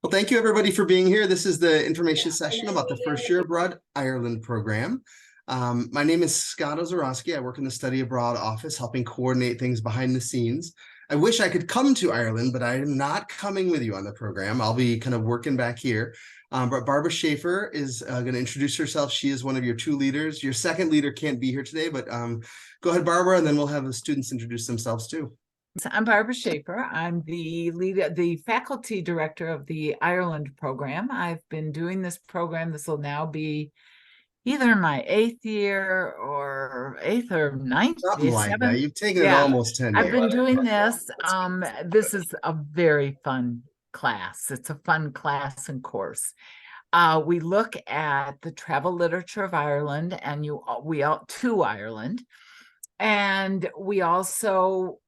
Well, thank you everybody for being here. This is the information session about the First Year Abroad Ireland program. My name is Scott Ozorowski. I work in the Study Abroad office, helping coordinate things behind the scenes. I wish I could come to Ireland, but I am not coming with you on the program. I'll be kind of working back here. But Barbara Schaefer is going to introduce herself. She is one of your two leaders. Your second leader can't be here today, but go ahead, Barbara, and then we'll have the students introduce themselves too. I'm Barbara Schaefer. I'm the faculty director of the Ireland program. I've been doing this program. This will now be either my 8th year or 8th or 9th. Something like that. You've taken it almost 10 years. I've been doing this. This is a very fun class. It's a fun class and course. We look at the travel literature of Ireland to Ireland. And we also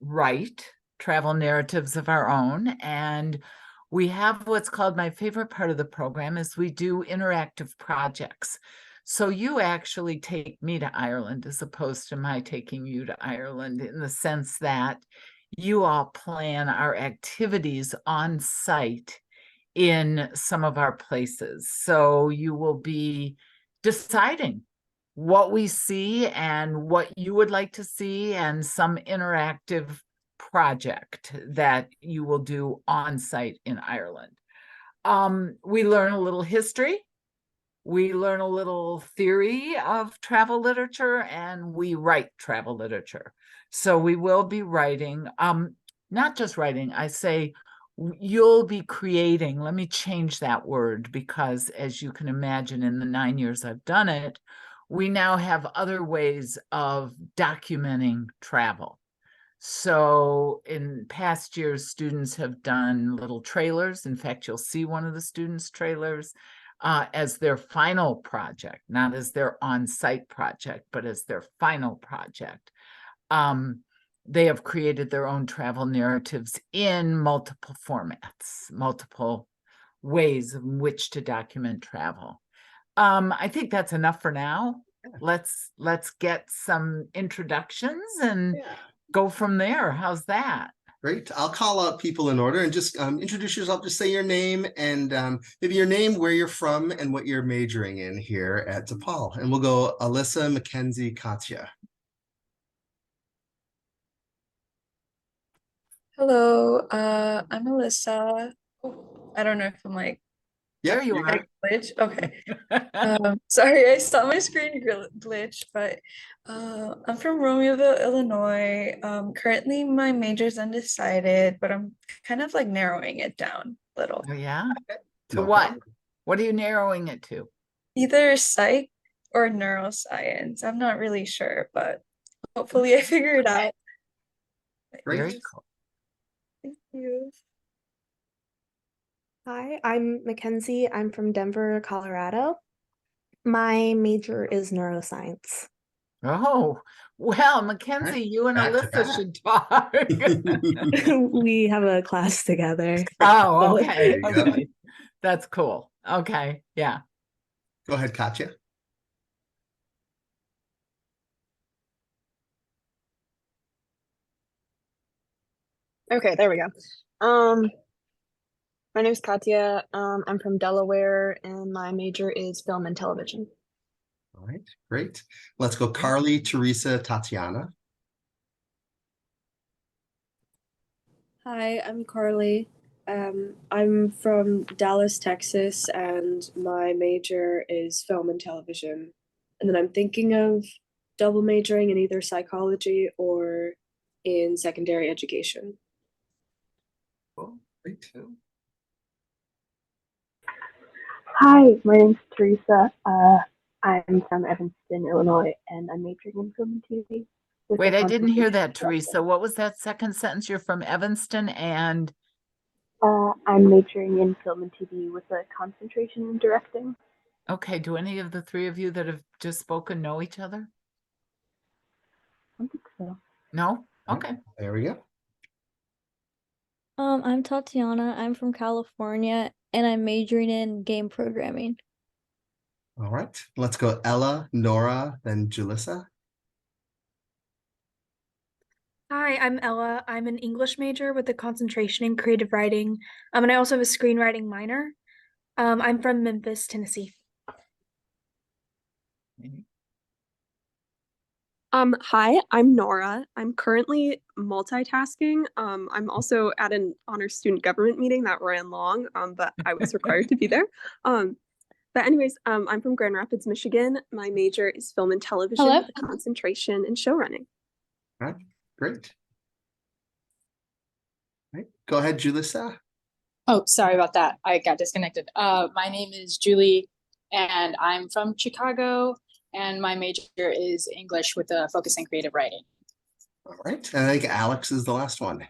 write travel narratives of our own. And we have what's called, my favorite part of the program is we do interactive projects. So you actually take me to Ireland as opposed to my taking you to Ireland, in the sense that you all plan our activities on site in some of our places. So you will be deciding what we see and what you would like to see, and some interactive project that you will do on site in Ireland. We learn a little history, we learn a little theory of travel literature, and we write travel literature. So we will be writing, not just writing, I say you'll be creating. Let me change that word, because as you can imagine, in the 9 years I've done it, we now have other ways of documenting travel. So in past years, students have done little trailers. In fact, you'll see one of the students' trailers as their final project, not as their on-site project, but as their final project. They have created their own travel narratives in multiple formats, multiple ways in which to document travel. I think that's enough for now. Let's get some introductions and go from there. How's that? Great. I'll call out people in order and just introduce yourself. Just say your name and maybe your name, where you're from, and what you're majoring in here at DePaul. And we'll go Alyssa, Mackenzie, Katya. Hello, I'm Alyssa. I don't know if I'm like, there you are. Glitch. Okay. Sorry, I saw my screen glitch, but I'm from Romeoville, Illinois. Currently my major's undecided, but I'm kind of like narrowing it down a little. Oh, yeah. To what? What are you narrowing it to? Either psych or neuroscience. I'm not really sure, but hopefully I figure it out. Very cool. Thank you. Hi, I'm Mackenzie. I'm from Denver, Colorado. My major is neuroscience. Oh, well, Mackenzie, you and Alyssa should talk. We have a class together. Oh, okay. Okay. That's cool. Okay. Yeah. Go ahead, Katya. Okay, there we go. My name is Katya. I'm from Delaware, and my major is film and television. All right, great. Let's go Carly, Teresa, Tatiana. Hi, I'm Carly. I'm from Dallas, Texas, and my major is film and television. And then I'm thinking of double majoring in either psychology or in secondary education. Cool. Great. Hi, my name's Teresa. I'm from Evanston, Illinois, and I'm majoring in film and TV. Wait, I didn't hear that, Teresa. What was that second sentence? You're from Evanston and? I'm majoring in film and TV with a concentration in directing. Okay, do any of the three of you that have just spoken know each other? I don't think so. No? Okay. There we go. I'm Tatiana. I'm from California, and I'm majoring in game programming. All right, let's go Ella, Nora, then Julissa. Hi, I'm Ella. I'm an English major with a concentration in creative writing. And I also have a screenwriting minor. I'm from Memphis, Tennessee. Hi, I'm Nora. I'm currently multitasking. I'm also at an honor student government meeting that ran long, but I was required to be there. But anyways, I'm from Grand Rapids, Michigan. My major is film and television Hello? with a concentration in show running. All right, great. All right, go ahead, Julissa. Oh, sorry about that. I got disconnected. My name is Julie, and I'm from Chicago, and my major is English with a focus in creative writing. All right, and I think Alex is the last one.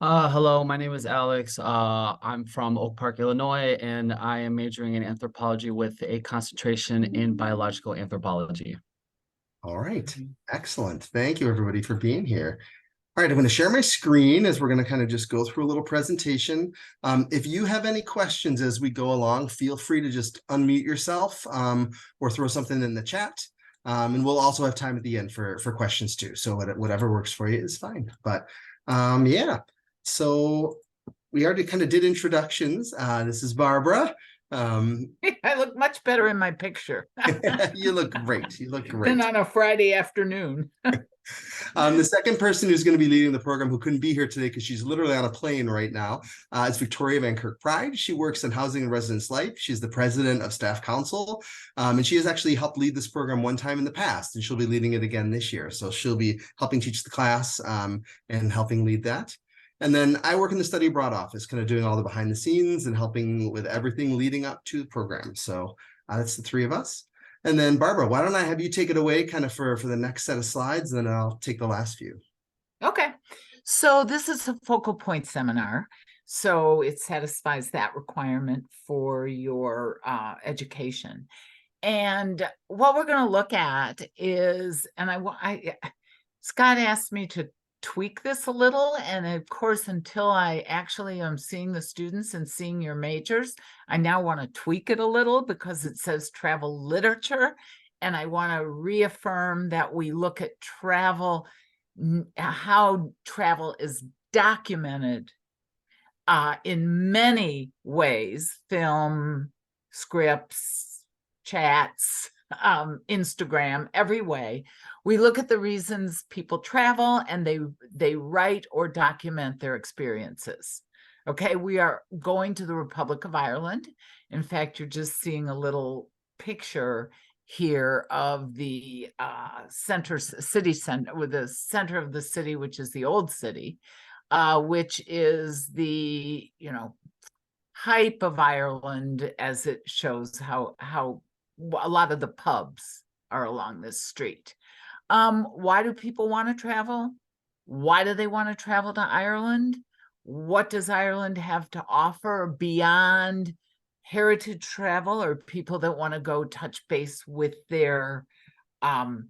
Hello, my name is Alex. I'm from Oak Park, Illinois, and I am majoring in anthropology with a concentration in biological anthropology. All right, excellent. Thank you, everybody, for being here. All right, I'm going to share my screen as we're going to kind of just go through a little presentation. If you have any questions as we go along, feel free to just unmute yourself or throw something in the chat. And we'll also have time at the end for questions too. So whatever works for you is fine. But yeah, so we already kind of did introductions. This is Barbara. I look much better in my picture. You look great. You look great. Than on a Friday afternoon. The second person who's going to be leading the program, who couldn't be here today because she's literally on a plane right now, is Victoria Van Kirk Pride. She works in Housing and Residence Life. She's the president of Staff Council, and she has actually helped lead this program one time in the past, and she'll be leading it again this year. So she'll be helping teach the class and helping lead that. And then I work in the study abroad office, kind of doing all the behind the scenes and helping with everything leading up to the program. So that's the three of us. And then Barbara, why don't I have you take it away kind of for the next set of slides, and then I'll take the last few. Okay, so this is a focal point seminar. So it satisfies that requirement for your education. And what we're going to look at is, and Scott asked me to tweak this a little, and of course, until I actually am seeing the students and seeing your majors, I now want to tweak it a little because it says travel literature, and I want to reaffirm that we look at travel, how travel is documented in many ways: film, scripts, chats, Instagram, every way. We look at the reasons people travel, and they write or document their experiences. Okay, we are going to the Republic of Ireland. In fact, you're just seeing a little picture here of the city center, with the center of the city, which is the old city, which is the hype of Ireland, as it shows how a lot of the pubs are along this street. Why do people want to travel? Why do they want to travel to Ireland? What does Ireland have to offer beyond heritage travel, or people that want to go touch base with their own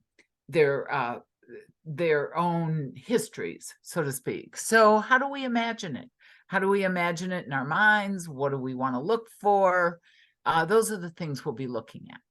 histories, so to speak? So how do we imagine it? How do we imagine it in our minds? What do we want to look for? Those are the things we'll be looking at.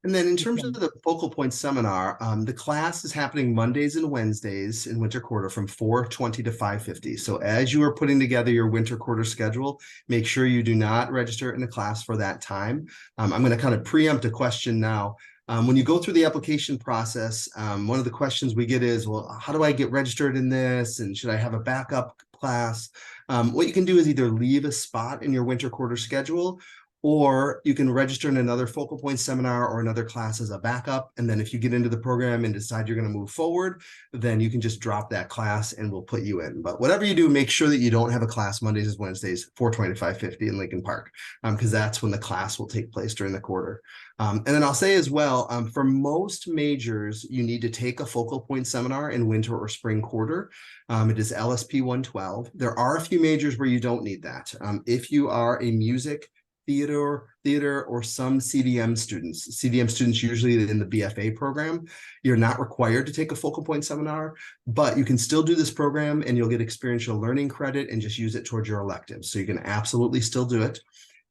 And then in terms of the focal point seminar, the class is happening Mondays and Wednesdays in winter quarter from 4:20 to 5:50. So as you are putting together your winter quarter schedule, make sure you do not register in the class for that time. I'm going to kind of preempt a question now. When you go through the application process, one of the questions we get is, well, how do I get registered in this? And should I have a backup class? What you can do is either leave a spot in your winter quarter schedule, or you can register in another focal point seminar or another class as a backup. And then if you get into the program and decide you're going to move forward, then you can just drop that class and we'll put you in. But whatever you do, make sure that you don't have a class Mondays and Wednesdays, 4:20 to 5:50 in Lincoln Park, because that's when the class will take place during the quarter. And then I'll say as well, for most majors, you need to take a focal point seminar in winter or spring quarter. It is LSP 112. There are a few majors where you don't need that. If you are a music, theater, or some CDM students usually in the BFA program, you're not required to take a focal point seminar, but you can still do this program and you'll get experiential learning credit and just use it towards your electives. So you can absolutely still do it.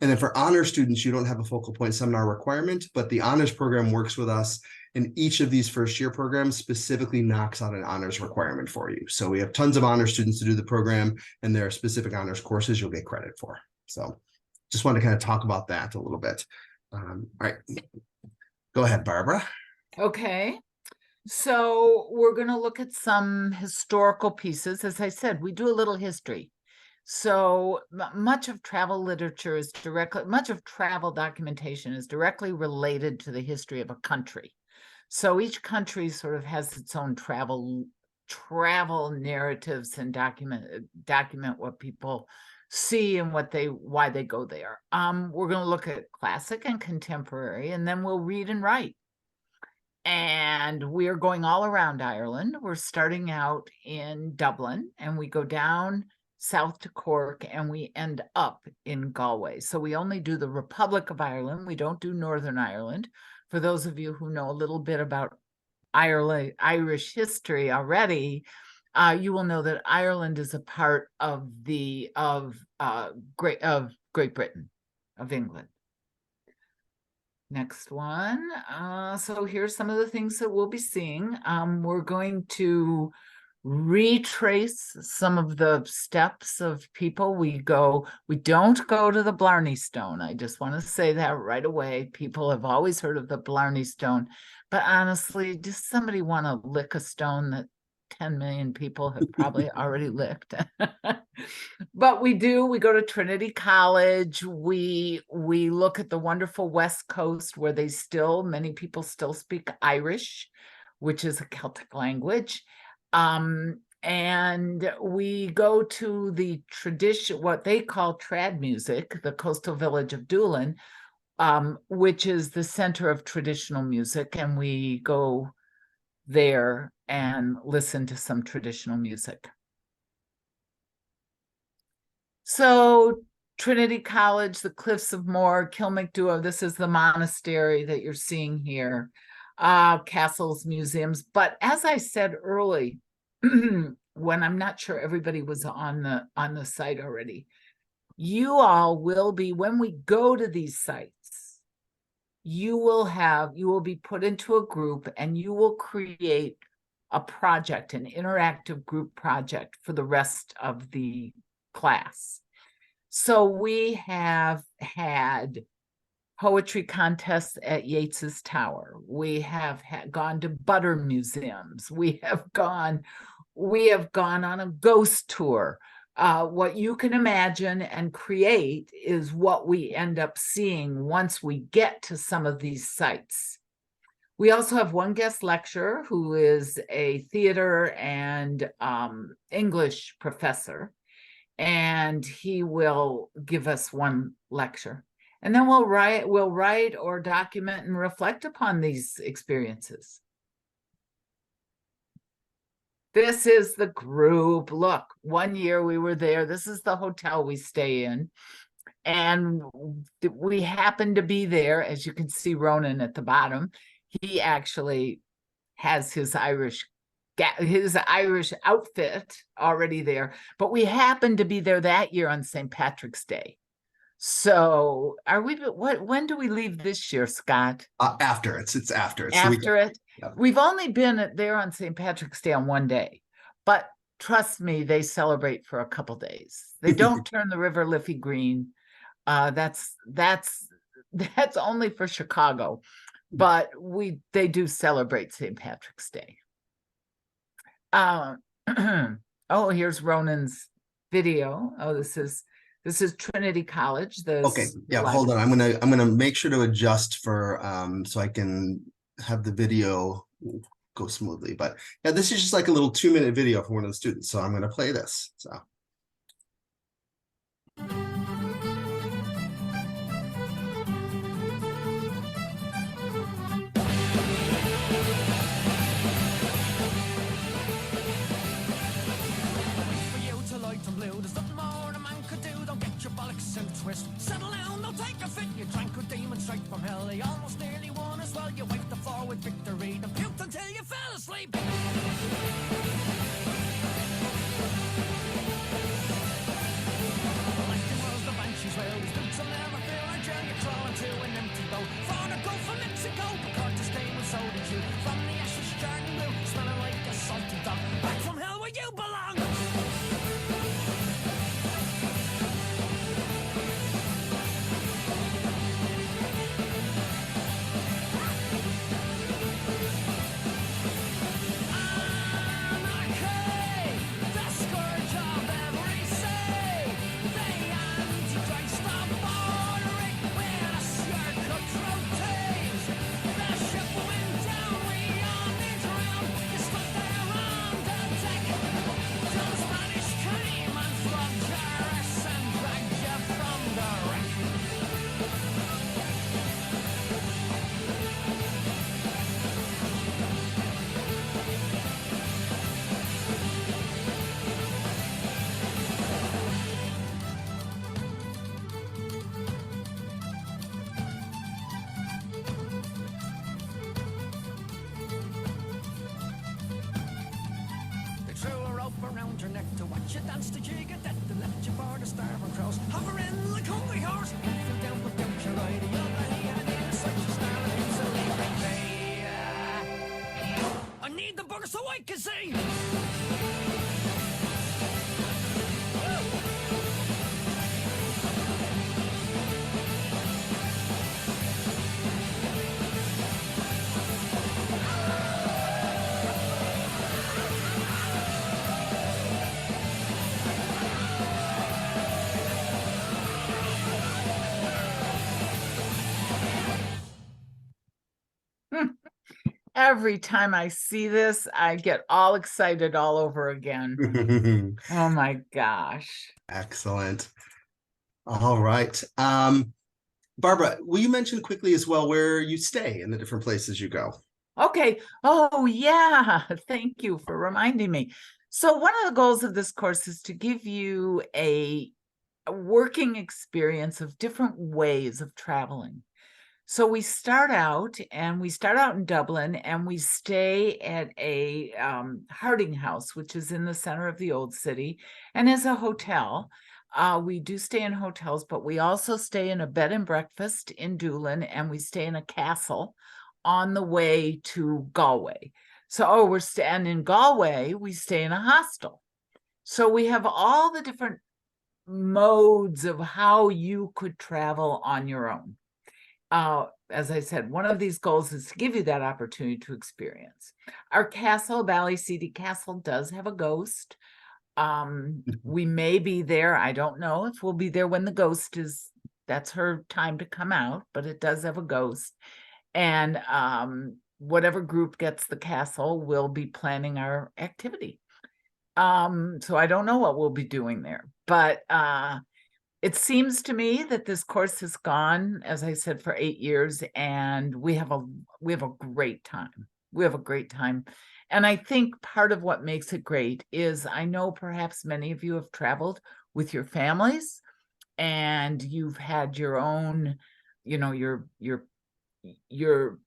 And then for honor students, you don't have a focal point seminar requirement, but the honors program works with us, and each of these first year programs specifically knocks out an honors requirement for you. So we have tons of honor students to do the program, and there are specific honors courses you'll get credit for. So just wanted to kind of talk about that a little bit. All right, go ahead, Barbara. Okay. So we're going to look at some historical pieces. As I said, we do a little history. So much of travel literature is much of travel documentation is directly related to the history of a country. So each country sort of has its own travel narratives and document what people see and why they go there. We're going to look at classic and contemporary, and then we'll read and write. And we're going all around Ireland. We're starting out in Dublin, and we go down south to Cork, and we end up in Galway. So we only do the Republic of Ireland. We don't do Northern Ireland. For those of you who know a little bit about Irish history already, you will know that Ireland is a part of Great Britain, of England. Next one. So here's some of the things that we'll be seeing. We're going to retrace some of the steps of people. We don't go to the Blarney Stone. I just want to say that right away. People have always heard of the Blarney Stone, but honestly, does somebody want to lick a stone that 10 million people have probably already licked? But we go to Trinity College. We look at the wonderful West Coast, where many people still speak Irish, which is a Celtic language. And we go to the tradition, what they call trad music, the coastal village of Doolin, which is the center of traditional music. And we go there and listen to some traditional music. So Trinity College, the Cliffs of Moher, Kilmacduagh, this is the monastery that you're seeing here. Castles, museums. But as I said early, when I'm not sure everybody was on the site already, you all will be, when we go to these sites, you will be put into a group, and you will create a project, an interactive group project for the rest of the class. So we have had poetry contests at Yeats's Tower. We have gone to butter museums. We have gone on a ghost tour. What you can imagine and create is what we end up seeing once we get to some of these sites. We also have one guest lecturer who is a theater and English professor, and he will give us one lecture. And then we'll write or document and reflect upon these experiences. This is the group. Look, one year we were there. This is the hotel we stay in. And we happened to be there. As you can see, Ronan at the bottom, he actually has his Irish outfit already there. But we happened to be there that year on St. Patrick's Day. So when do we leave this year, Scott? After it's after. After it? Yep. We've only been there on St. Patrick's Day on one day, but trust me, they celebrate for a couple days. They don't turn the River Liffey green. That's only for Chicago, but they do celebrate St. Patrick's Day. Oh, here's Ronan's video. Oh, this is Trinity College. Okay, yeah, hold on. I'm gonna make sure to adjust for so I can have the video go smoothly. But yeah, this is just like a little 2-minute video for one of the students. So I'm gonna play this. So. Settle down, don't take a fit. You drank a demon straight from hell. You almost nearly won as well. You waved the forward victory, then puked until you fell asleep. Like it was the banshees, well, these boots will never fit. hope a court to stay with so did you. From the ashes turning blue, smelling like a salty dog. Back from hell where you belong. Around your neck to watch you dance to jig at that, and left you for the starving crows, hovering like hungry horse. Feel down, but don't you ride it up, and in such a snarling easily I need the bugger so I can see. Every time I see this, I get all excited all over again. Oh my gosh. Excellent. All right. Barbara, will you mention quickly as well where you stay in the different places you go? Okay. Oh, yeah. Thank you for reminding me. So one of the goals of this course is to give you a working experience of different ways of traveling. So we start out in Dublin, and we stay at a Harding House, which is in the center of the old city, and is a hotel. We do stay in hotels, but we also stay in a bed and breakfast in Doolin, and we stay in a castle on the way to Galway. So and in Galway, we stay in a hostel. So we have all the different modes of how you could travel on your own. As I said, one of these goals is to give you that opportunity to experience. Our castle, Ballyseedy Castle, does have a ghost. We may be there. I don't know if we'll be there when the ghost is, that's her time to come out, but it does have a ghost. And whatever group gets the castle will be planning our activity. So I don't know what we'll be doing there, but it seems to me that this course has gone, as I said, for 8 years, and we have a great time. We have a great time. And I think part of what makes it great is I know perhaps many of you have traveled with your families, and you've had your own, your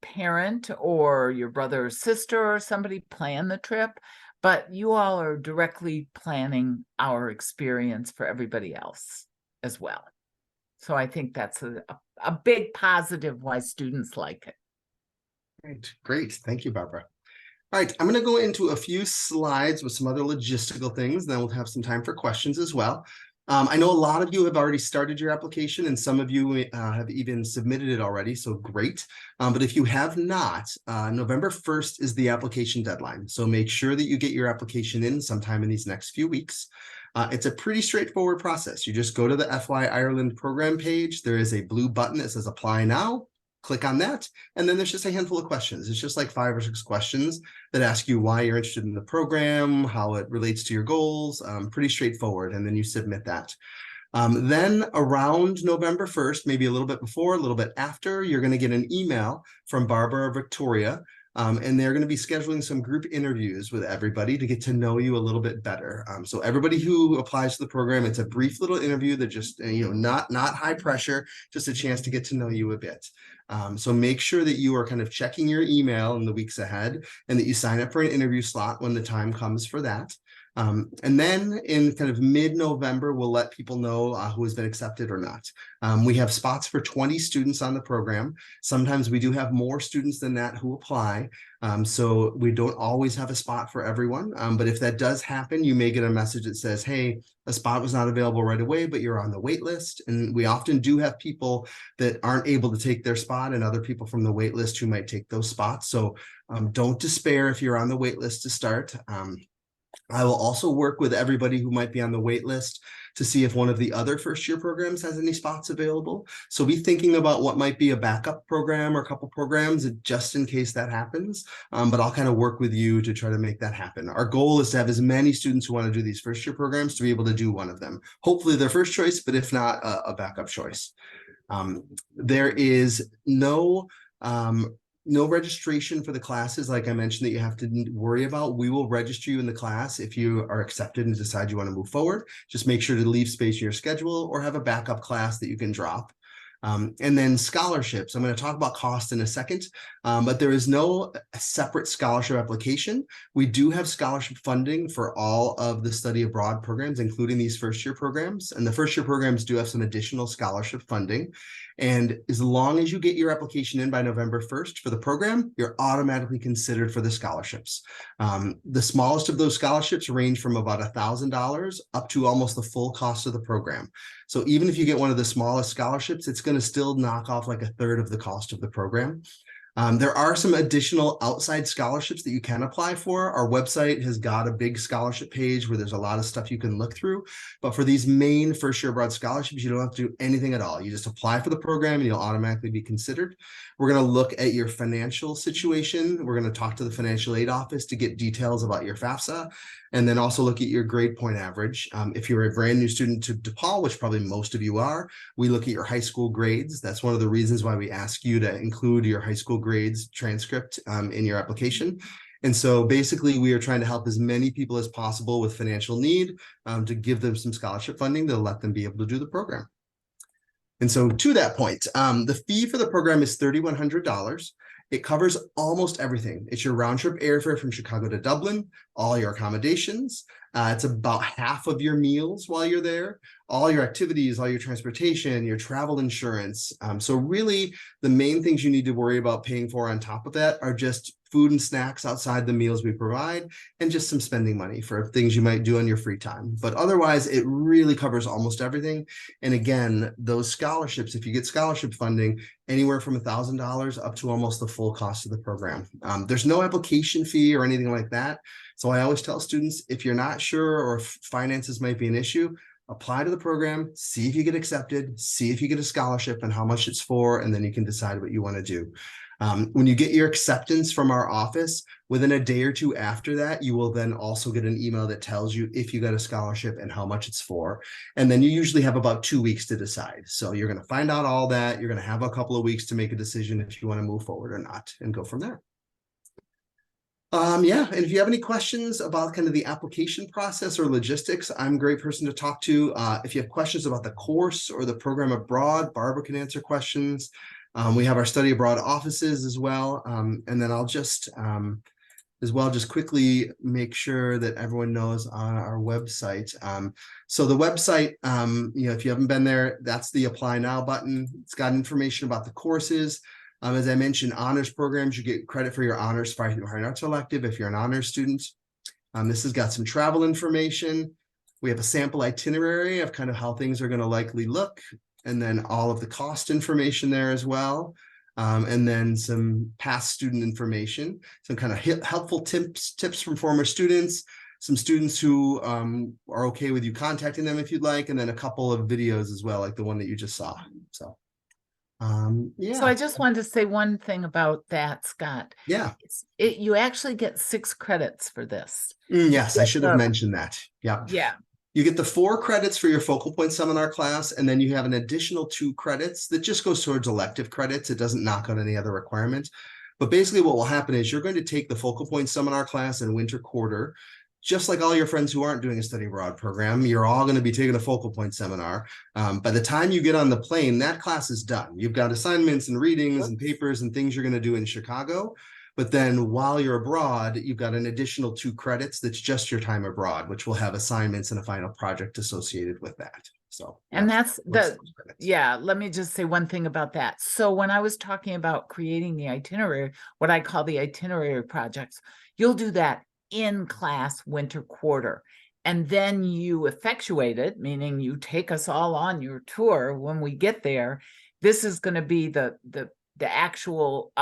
parent or your brother or sister or somebody plan the trip, but you all are directly planning our experience for everybody else as well. So I think that's a big positive why students like it. Great. Thank you, Barbara. All right, I'm going to go into a few slides with some other logistical things, then we'll have some time for questions as well. I know a lot of you have already started your application, and some of you have even submitted it already, so great. But if you have not, November 1st is the application deadline. So make sure that you get your application in sometime in these next few weeks. It's a pretty straightforward process. You just go to the FY Ireland program page. There is a blue button that says apply now. Click on that, and then there's just a handful of questions. It's just like 5 or 6 questions that ask you why you're interested in the program, how it relates to your goals. Pretty straightforward, and then you submit that. Then around November 1st, maybe a little bit before, a little bit after, you're going to get an email from Barbara or Victoria, and they're going to be scheduling some group interviews with everybody to get to know you a little bit better. So everybody who applies to the program, it's a brief little interview that just, not high pressure, just a chance to get to know you a bit. So make sure that you are kind of checking your email in the weeks ahead, and that you sign up for an interview slot when the time comes for that. And then in kind of mid-November, we'll let people know who has been accepted or not. We have spots for 20 students on the program. Sometimes we do have more students than that who apply. So we don't always have a spot for everyone. But if that does happen, you may get a message that says, hey, a spot was not available right away, but you're on the wait list. And we often do have people that aren't able to take their spot and other people from the wait list who might take those spots. So don't despair if you're on the wait list to start. I will also work with everybody who might be on the wait list to see if one of the other first-year programs has any spots available. So be thinking about what might be a backup program or a couple programs just in case that happens. But I'll kind of work with you to try to make that happen. Our goal is to have as many students who want to do these first-year programs to be able to do one of them. Hopefully their first choice, but if not, a backup choice. There is no registration for the classes, like I mentioned, that you have to worry about. We will register you in the class if you are accepted and decide you want to move forward. Just make sure to leave space in your schedule or have a backup class that you can drop. And then scholarships. I'm going to talk about cost in a second, but there is no separate scholarship application. We do have scholarship funding for all of the study abroad programs, including these first-year programs. And the first-year programs do have some additional scholarship funding. And as long as you get your application in by November 1st for the program, you're automatically considered for the scholarships. The smallest of those scholarships range from about $1,000 up to almost the full cost of the program. So even if you get one of the smallest scholarships, it's going to still knock off like a third of the cost of the program. There are some additional outside scholarships that you can apply for. Our website has got a big scholarship page where there's a lot of stuff you can look through. But for these main first-year abroad scholarships, you don't have to do anything at all. You just apply for the program and you'll automatically be considered. We're going to look at your financial situation. We're going to talk to the financial aid office to get details about your FAFSA, and then also look at your grade point average. If you're a brand new student to DePaul, which probably most of you are, we look at your high school grades. That's one of the reasons why we ask you to include your high school grades transcript in your application. And so basically we are trying to help as many people as possible with financial need to give them some scholarship funding to let them be able to do the program. And so to that point, the fee for the program is $3,100. It covers almost everything. It's your round trip airfare from Chicago to Dublin, all your accommodations. It's about half of your meals while you're there, all your activities, all your transportation, your travel insurance. So really the main things you need to worry about paying for on top of that are just food and snacks outside the meals we provide, and just some spending money for things you might do on your free time. But otherwise, it really covers almost everything. And again, those scholarships, if you get scholarship funding, anywhere from $1,000 up to almost the full cost of the program. There's no application fee or anything like that. So I always tell students, if you're not sure or if finances might be an issue, apply to the program, see if you get accepted, see if you get a scholarship and how much it's for, and then you can decide what you want to do. When you get your acceptance from our office, within a day or two after that, you will then also get an email that tells you if you got a scholarship and how much it's for. And then you usually have about 2 weeks to decide. So you're going to find out all that. You're going to have a couple of weeks to make a decision if you want to move forward or not, and go from there. Yeah, and if you have any questions about kind of the application process or logistics, I'm a great person to talk to. If you have questions about the course or the program abroad, Barbara can answer questions. We have our study abroad offices as well. And then I'll just just quickly make sure that everyone knows on our website. So the website, if you haven't been there, that's the Apply Now button. It's got information about the courses. As I mentioned, honors programs, you get credit for your honors fine arts elective if you're an honors student. This has got some travel information. We have a sample itinerary of kind of how things are going to likely look, and then all of the cost information there as well. And then some past student information, some kind of helpful tips from former students, some students who are okay with you contacting them if you'd like, and then a couple of videos as well, like the one that you just saw. So, yeah. So I just wanted to say one thing about that, Scott. Yeah. You actually get 6 credits for this. Yes, I should have mentioned that. Yeah. Yeah. You get the 4 credits for your focal point seminar class, and then you have an additional 2 credits that just goes towards elective credits. It doesn't knock out any other requirements. But basically what will happen is you're going to take the focal point seminar class in winter quarter, just like all your friends who aren't doing a study abroad program. You're all going to be taking a focal point seminar. By the time you get on the plane, that class is done. You've got assignments and readings and papers and things you're going to do in Chicago. But then while you're abroad, you've got an additional 2 credits that's just your time abroad, which will have assignments and a final project associated with that. So, And yeah, that's what's the, those credits? yeah, let me just say one thing about that. So when I was talking about creating the itinerary, what I call the itinerary projects, you'll do that in class winter quarter. And then you effectuate it, meaning you take us all on your tour when we get there. This is going to be the actual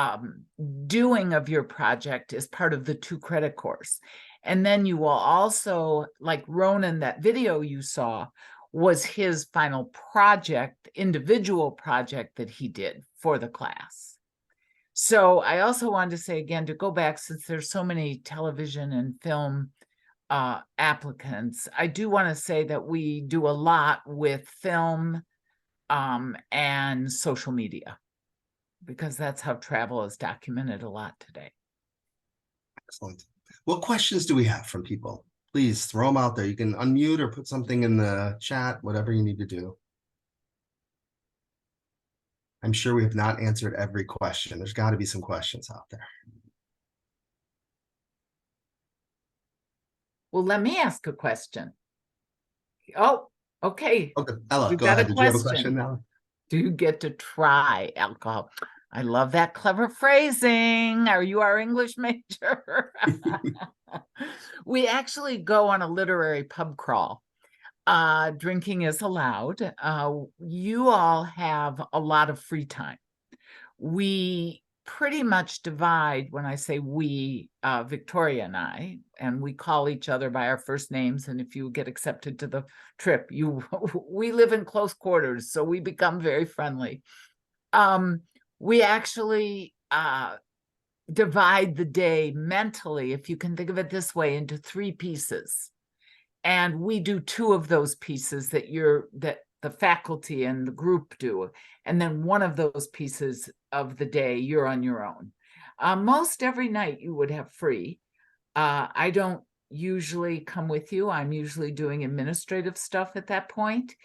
doing of your project is part of the 2 credit course. And then you will also, like Ronan, that video you saw was his final project, individual project that he did for the class. So I also wanted to say again, to go back, since there's so many television and film applicants, I do want to say that we do a lot with film and social media, because that's how travel is documented a lot today. Excellent. What questions do we have from people? Please throw them out there. You can unmute or put something in the chat, whatever you need to do. I'm sure we have not answered every question. There's got to be some questions out there. Well, let me ask a question. Oh, okay. Okay, Ella, We've go got ahead. a Did you have a question. question now? Do you get to try alcohol? I love that clever phrasing. Are you our English major? We actually go on a literary pub crawl. Drinking is allowed. You all have a lot of free time. We pretty much divide, when I say we, Victoria and I, and we call each other by our first names. And if you get accepted to the trip, we live in close quarters, so we become very friendly. We actually divide the day mentally, if you can think of it this way, into 3 pieces. And we do 2 of those pieces that the faculty and the group do. And then one of those pieces of the day, you're on your own. Most every night you would have free. I don't usually come with you. I'm usually doing administrative stuff at that point.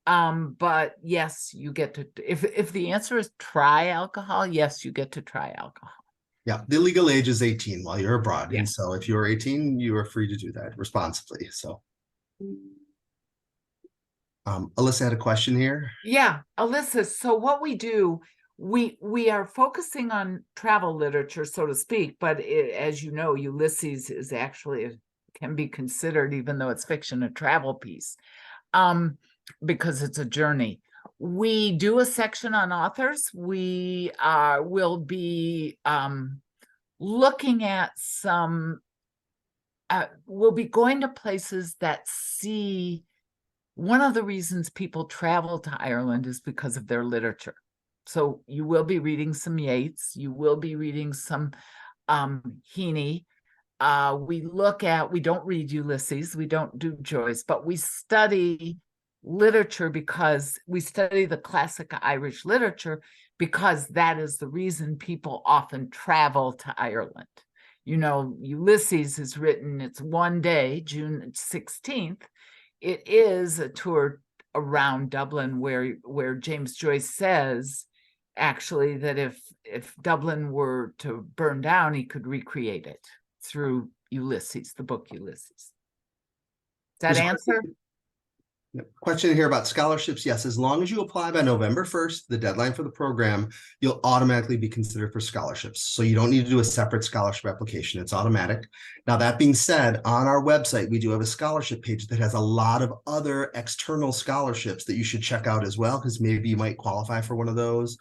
But yes, you get to, if the answer is try alcohol, yes, you get to try alcohol. Yeah, the legal age is 18 while you're abroad. Yeah. And so if you're 18, you are free to do that responsibly. So Alyssa had a question here. Yeah, Alyssa, so what we do, we are focusing on travel literature, so to speak, but as you know, Ulysses is actually, can be considered, even though it's fiction, a travel piece, because it's a journey. We do a section on authors. We will be looking at some, we'll be going to places that see, one of the reasons people travel to Ireland is because of their literature. So you will be reading some Yeats, you will be reading some Heaney. We don't read Ulysses, we don't do Joyce, but we study literature because we study the classic Irish literature, because that is the reason people often travel to Ireland. You know, Ulysses is written, it's one day, June 16th. It is a tour around Dublin where James Joyce says, actually, that if Dublin were to burn down, he could recreate it through Ulysses, the book Ulysses. Does that answer? Question here about scholarships. Yes, as long as you apply by November 1st, the deadline for the program, you'll automatically be considered for scholarships. So you don't need to do a separate scholarship application. It's automatic. Now, that being said, on our website, we do have a scholarship page that has a lot of other external scholarships that you should check out as well, because maybe you might qualify for one of those.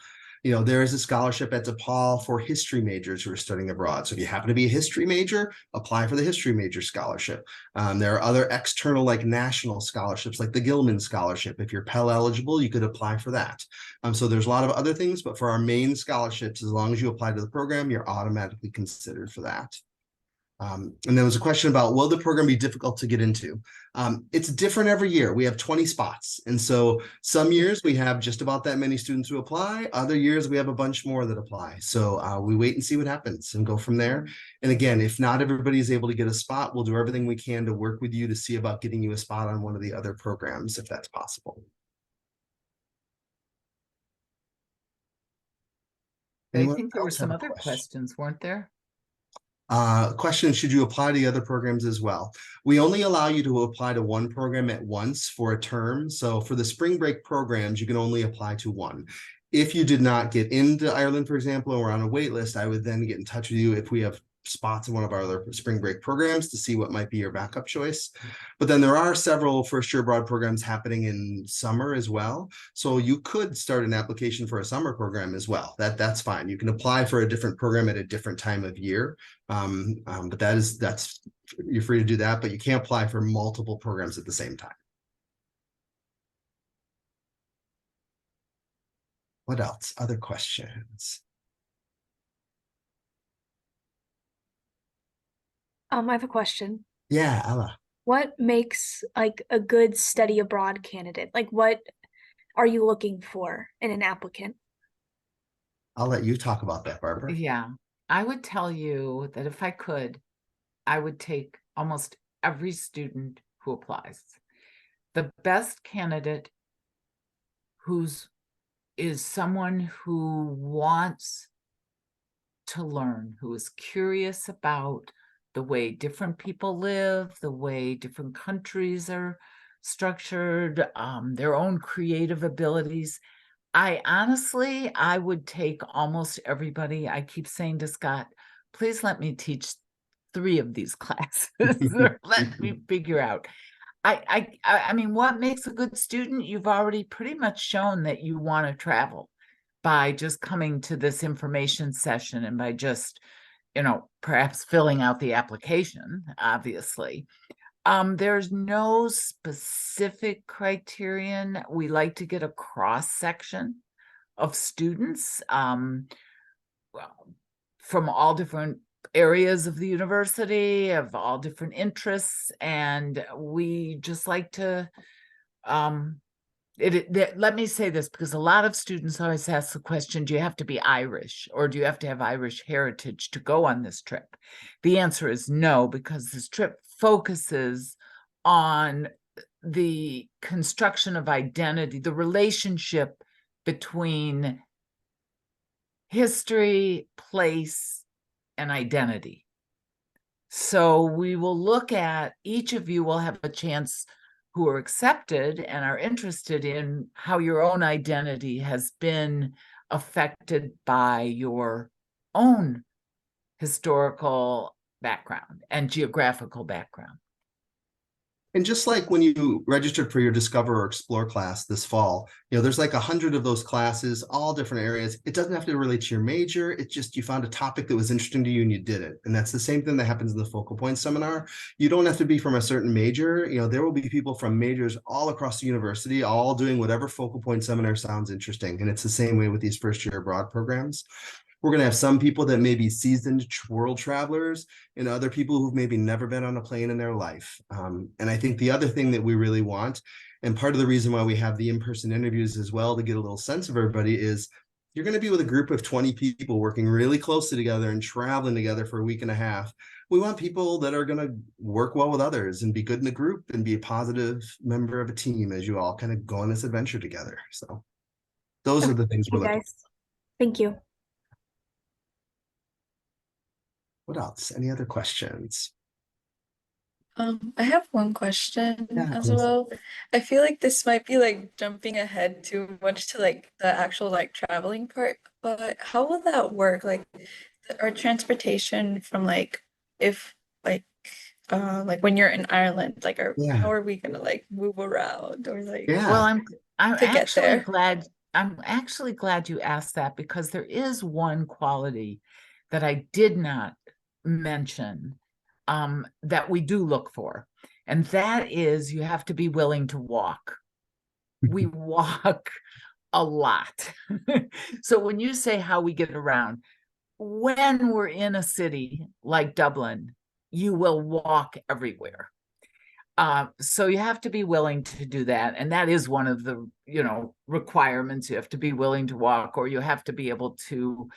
You know, there is a scholarship at DePaul for history majors who are studying abroad. So if you happen to be a history major, apply for the history major scholarship. There are other external, like national scholarships, like the Gilman Scholarship. If you're Pell eligible, you could apply for that. So there's a lot of other things, but for our main scholarships, as long as you apply to the program, you're automatically considered for that. And there was a question about, will the program be difficult to get into? It's different every year. We have 20 spots. And so some years we have just about that many students who apply. Other years we have a bunch more that apply. So we wait and see what happens and go from there. And again, if not everybody is able to get a spot, we'll do everything we can to work with you to see about getting you a spot on one of the other programs, if that's possible. I think there were some other questions, weren't there? Question, should you apply to the other programs as well? We only allow you to apply to one program at once for a term. So for the spring break programs, you can only apply to one. If you did not get into Ireland, for example, or on a wait list, I would then get in touch with you if we have spots in one of our other spring break programs to see what might be your backup choice. But then there are several first year abroad programs happening in summer as well. So you could start an application for a summer program as well. That's fine. You can apply for a different program at a different time of year. But that's you're free to do that, but you can't apply for multiple programs at the same time. What else? Other questions? I have a question. Yeah, Ella. What makes like a good study abroad candidate? Like what are you looking for in an applicant? I'll let you talk about that, Barbara. Yeah, I would tell you that if I could, I would take almost every student who applies. The best candidate is someone who wants to learn, who is curious about the way different people live, the way different countries are structured, their own creative abilities. I would take almost everybody. I keep saying to Scott, please let me teach 3 of these classes or let me figure out. I mean, what makes a good student? You've already pretty much shown that you want to travel by just coming to this information session and by just, perhaps filling out the application, obviously. There's no specific criterion. We like to get a cross section of students from all different areas of the university, of all different interests, and we just like to let me say this, because a lot of students always ask the question, do you have to be Irish or do you have to have Irish heritage to go on this trip? The answer is no, because this trip focuses on the construction of identity, the relationship between history, place, and identity. So we will look at, each of you will have a chance, who are accepted and are interested in how your own identity has been affected by your own historical background and geographical background. And just like when you registered for your Discover or Explore class this fall, there's like 100 of those classes, all different areas. It doesn't have to relate to your major. It's just you found a topic that was interesting to you and you did it. And that's the same thing that happens in the Focal Point seminar. You don't have to be from a certain major. There will be people from majors all across the university, all doing whatever Focal Point seminar sounds interesting. And it's the same way with these first year abroad programs. We're going to have some people that may be seasoned world travelers and other people who've maybe never been on a plane in their life. And I think the other thing that we really want, and part of the reason why we have the in-person interviews as well to get a little sense of everybody, is you're going to be with a group of 20 people working really closely together and traveling together for a week and a half. We want people that are going to work well with others and be good in the group and be a positive member of a team as you all kind of go on this adventure together. So those are the things we're looking for. Thank you. What else? Any other questions? I have one question as please. well. I feel like this might be like jumping ahead too much to like the actual like traveling part, but how will that work? Like our transportation from like if like when you're in Ireland, like how are we gonna like move around or like Well, I'm to get actually there? glad you asked that, because there is one quality that I did not mention that we do look for, and that is you have to be willing to walk. We walk a lot. So when you say how we get around, when we're in a city like Dublin, you will walk everywhere. So you have to be willing to do that, and that is one of the requirements. You have to be willing to walk, or you have to be able to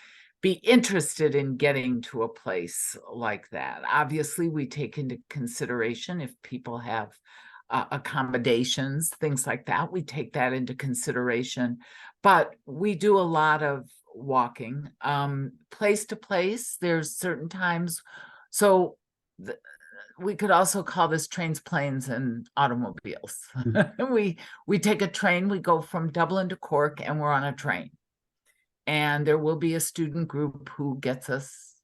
be interested in getting to a place like that. Obviously, we take into consideration if people have accommodations, things like that. We take that into consideration, but we do a lot of walking place to place. There's certain times So we could also call this trains, planes, and automobiles. We take a train, we go from Dublin to Cork, and we're on a train. And there will be a student group who gets us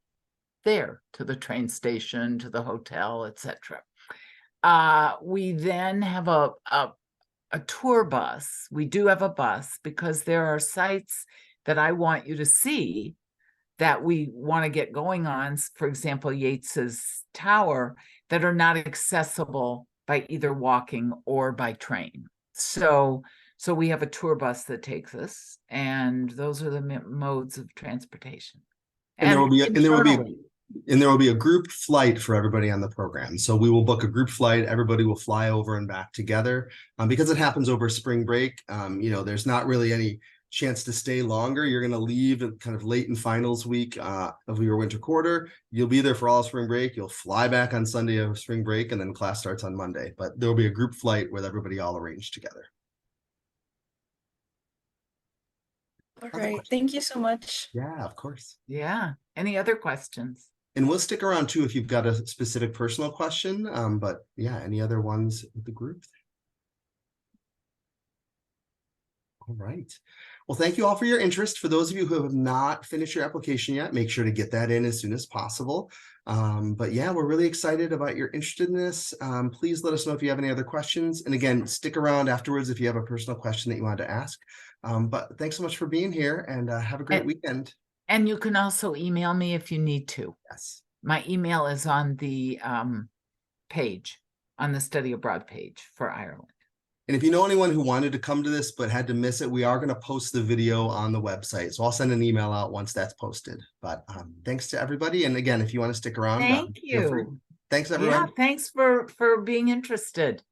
there to the train station, to the hotel, etc. We then have a tour bus. We do have a bus because there are sites that I want you to see that we want to get going on, for example, Yates's Tower, that are not accessible by either walking or by train. So we have a tour bus that takes us, and those are the modes of transportation. And there will be a group flight for everybody on the program. So we will book a group flight. Everybody will fly over and back together. Because it happens over spring break, there's not really any chance to stay longer. You're going to leave kind of late in finals week of your winter quarter. You'll be there for all of spring break. You'll fly back on Sunday of spring break, and then class starts on Monday. But there will be a group flight with everybody all arranged together. All right. Thank you so much. Yeah, of course. Yeah. Any other questions? And we'll stick around too if you've got a specific personal question. But yeah, any other ones with the group? All right. Well, thank you all for your interest. For those of you who have not finished your application yet, make sure to get that in as soon as possible. But yeah, we're really excited about your interestedness. Please let us know if you have any other questions. And again, stick around afterwards if you have a personal question that you wanted to ask. But thanks so much for being here, and have a great weekend. And you can also email me if you need to. Yes. My email is on the page, on the study abroad page for Ireland. And if you know anyone who wanted to come to this but had to miss it, we are going to post the video on the website. So I'll send an email out once that's posted. But thanks to everybody. And again, if you want to stick around, thank feel free. you. Thanks, everyone. Yeah, thanks for being interested.